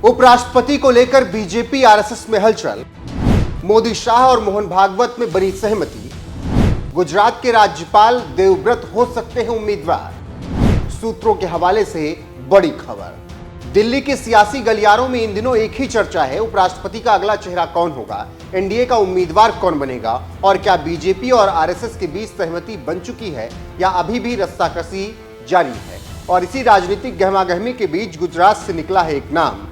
उपराष्ट्रपति को लेकर बीजेपी आरएसएस में हलचल, मोदी शाह और मोहन भागवत में बनी सहमति, गुजरात के राज्यपाल देवव्रत हो सकते हैं उम्मीदवार। सूत्रों के हवाले से बड़ी खबर। दिल्ली के सियासी गलियारों में इन दिनों एक ही चर्चा है, उपराष्ट्रपति का अगला चेहरा कौन होगा, एनडीए का उम्मीदवार कौन बनेगा और क्या बीजेपी और आरएसएस के बीच सहमति बन चुकी है या अभी भी रस्साकसी जारी है। और इसी राजनीतिक गहमागहमी के बीच गुजरात से निकला है एक नाम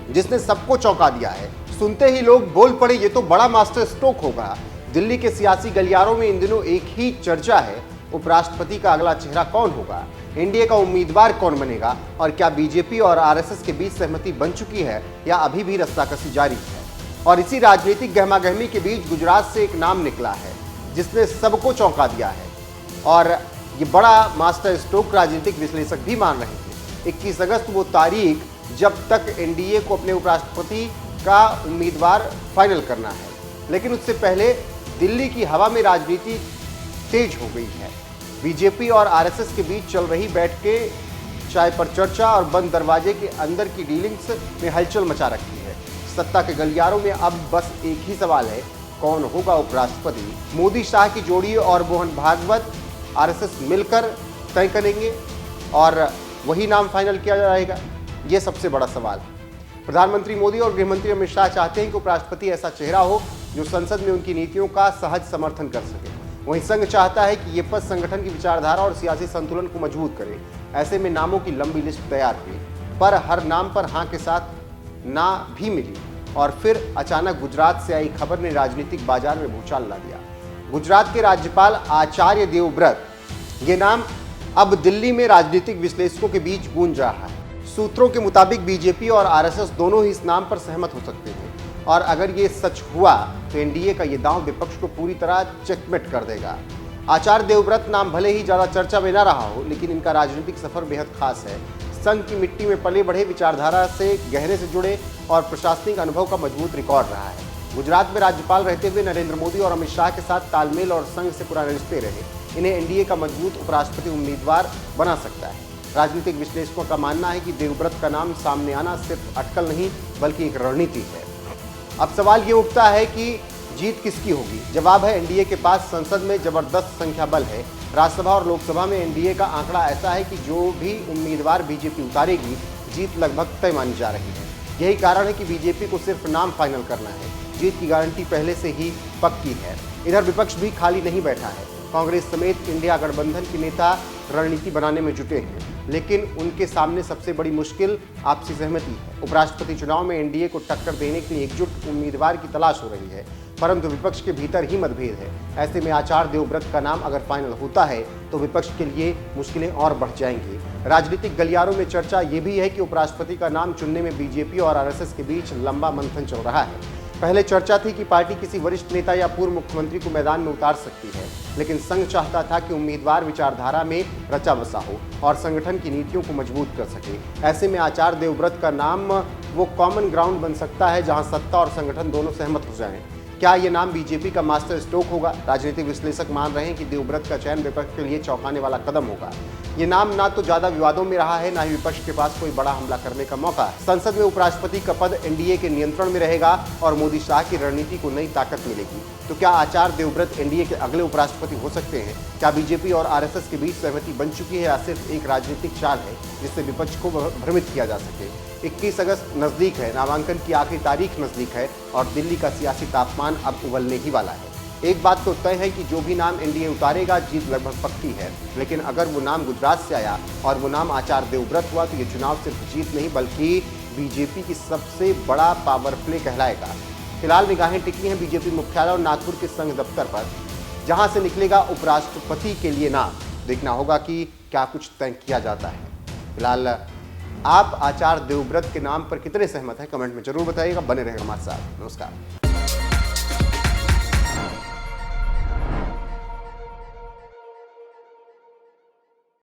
जिसने सबको चौंका दिया है। सुनते ही लोग बोल पड़े, ये तो बड़ा मास्टर स्ट्रोक होगा। दिल्ली के सियासी गलियारों में इन दिनों एक ही चर्चा है, उपराष्ट्रपति का अगला चेहरा कौन होगा, एनडीए का उम्मीदवार कौन बनेगा और क्या बीजेपी और आरएसएस के बीच सहमति बन चुकी है या अभी भी रस्साकसी जारी है। और इसी राजनीतिक गहमागहमी के बीच गुजरात से एक नाम निकला है जिसने सबको चौंका दिया है और ये बड़ा मास्टर स्ट्रोक राजनीतिक विश्लेषक भी मान रहे थे। 21 अगस्त वो तारीख जब तक एनडीए को अपने उपराष्ट्रपति का उम्मीदवार फाइनल करना है, लेकिन उससे पहले दिल्ली की हवा में राजनीति तेज हो गई है। बीजेपी और आरएसएस के बीच चल रही बैठकें, चाय पर चर्चा और बंद दरवाजे के अंदर की डीलिंग्स में हलचल मचा रखी है। सत्ता के गलियारों में अब बस एक ही सवाल है, कौन होगा उपराष्ट्रपति। मोदी शाह की जोड़ी और मोहन भागवत आरएसएस मिलकर तय करेंगे और वही नाम फाइनल किया जाएगा, ये सबसे बड़ा सवाल है। प्रधानमंत्री मोदी और गृहमंत्री अमित शाह चाहते हैं कि उपराष्ट्रपति ऐसा चेहरा हो जो संसद में उनकी नीतियों का सहज समर्थन कर सके। वहीं संघ चाहता है कि ये पद संगठन की विचारधारा और सियासी संतुलन को मजबूत करे। ऐसे में नामों की लंबी लिस्ट तैयार हुई, पर हर नाम पर हाँ के साथ ना भी मिली और फिर अचानक गुजरात से आई खबर ने राजनीतिक बाजार में भूचाल ला दिया। गुजरात के राज्यपाल आचार्य देवव्रत, ये नाम अब दिल्ली में राजनीतिक विश्लेषकों के बीच गूंज रहा है। सूत्रों के मुताबिक बीजेपी और आरएसएस दोनों ही इस नाम पर सहमत हो सकते हैं और अगर ये सच हुआ तो एनडीए का ये दांव विपक्ष को पूरी तरह चेकमेट कर देगा। आचार्य देवव्रत नाम भले ही ज्यादा चर्चा में न रहा हो, लेकिन इनका राजनीतिक सफर बेहद खास है। संघ की मिट्टी में पले बढ़े, विचारधारा से गहरे से जुड़े और प्रशासनिक अनुभव का मजबूत रिकॉर्ड रहा है। गुजरात में राज्यपाल रहते हुए नरेंद्र मोदी और अमित शाह के साथ तालमेल और संघ से पुराने रिश्ते रहे। इन्हें एनडीए का मजबूत उपराष्ट्रपति उम्मीदवार बना सकता है। राजनीतिक विश्लेषकों का मानना है कि देवव्रत का नाम सामने आना सिर्फ अटकल नहीं बल्कि एक रणनीति है। अब सवाल ये उठता है कि जीत किसकी होगी। जवाब है, एनडीए के पास संसद में जबरदस्त संख्या बल है। राज्यसभा और लोकसभा में एनडीए का आंकड़ा ऐसा है कि जो भी उम्मीदवार बीजेपी उतारेगी, जीत लगभग तय मानी जा रही है। यही कारण है कि बीजेपी को सिर्फ नाम फाइनल करना है, जीत की गारंटी पहले से ही पक्की है। इधर विपक्ष भी खाली नहीं बैठा है। कांग्रेस समेत इंडिया गठबंधन के नेता रणनीति बनाने में जुटे हैं, लेकिन उनके सामने सबसे बड़ी मुश्किल आपसी सहमति है। उपराष्ट्रपति चुनाव में एनडीए को टक्कर देने के लिए एकजुट उम्मीदवार की तलाश हो रही है, परंतु विपक्ष के भीतर ही मतभेद है। ऐसे में आचार्य देवव्रत का नाम अगर फाइनल होता है तो विपक्ष के लिए मुश्किलें और बढ़ जाएंगी। राजनीतिक गलियारों में चर्चा ये भी है कि उपराष्ट्रपति का नाम चुनने में बीजेपी और आरएसएस के बीच लंबा मंथन चल रहा है। पहले चर्चा थी कि पार्टी किसी वरिष्ठ नेता या पूर्व मुख्यमंत्री को मैदान में उतार सकती है, लेकिन संघ चाहता था कि उम्मीदवार विचारधारा में रचा बसा हो और संगठन की नीतियों को मजबूत कर सके। ऐसे में आचार्य देवव्रत का नाम वो कॉमन ग्राउंड बन सकता है जहां सत्ता और संगठन दोनों सहमत हो जाएं। क्या ये नाम बीजेपी का मास्टर स्ट्रोक होगा? राजनीतिक विश्लेषक मान रहे हैं कि देवव्रत का चयन विपक्ष के लिए चौंकाने वाला कदम होगा। ये नाम ना तो ज्यादा विवादों में रहा है, ना ही विपक्ष के पास कोई बड़ा हमला करने का मौका है। संसद में उपराष्ट्रपति का पद एनडीए के नियंत्रण में रहेगा और मोदी शाह की रणनीति को नई ताकत मिलेगी। तो क्या आचार्य देवव्रत एनडीए के अगले उपराष्ट्रपति हो सकते हैं? क्या बीजेपी और आरएसएस के बीच सहमति बन चुकी है या सिर्फ एक राजनीतिक चाल है जिससे विपक्ष को भ्रमित किया जा सके? 21 अगस्त नजदीक है, नामांकन की आखिरी तारीख नजदीक है और दिल्ली का सियासी तापमान अब उबलने ही वाला है। एक बात तो तय है कि जो भी नाम एनडीए उतारेगा, जीत लगभग पक्की है। लेकिन अगर वो नाम गुजरात से आया और वो नाम आचार्य देवव्रत हुआ तो ये चुनाव सिर्फ जीत नहीं बल्कि बीजेपी की सबसे बड़ा पावर प्ले कहलाएगा। फिलहाल निगाहें टिकी हैं बीजेपी मुख्यालय और नागपुर के संघ दफ्तर पर, जहां से निकलेगा उपराष्ट्रपति के लिए नाम। देखना होगा कि क्या कुछ तय किया जाता है। फिलहाल आप आचार्य देवव्रत के नाम पर कितने सहमत हैं, कमेंट में जरूर बताइएगा। बने रहेगा हमारे साथ। नमस्कार।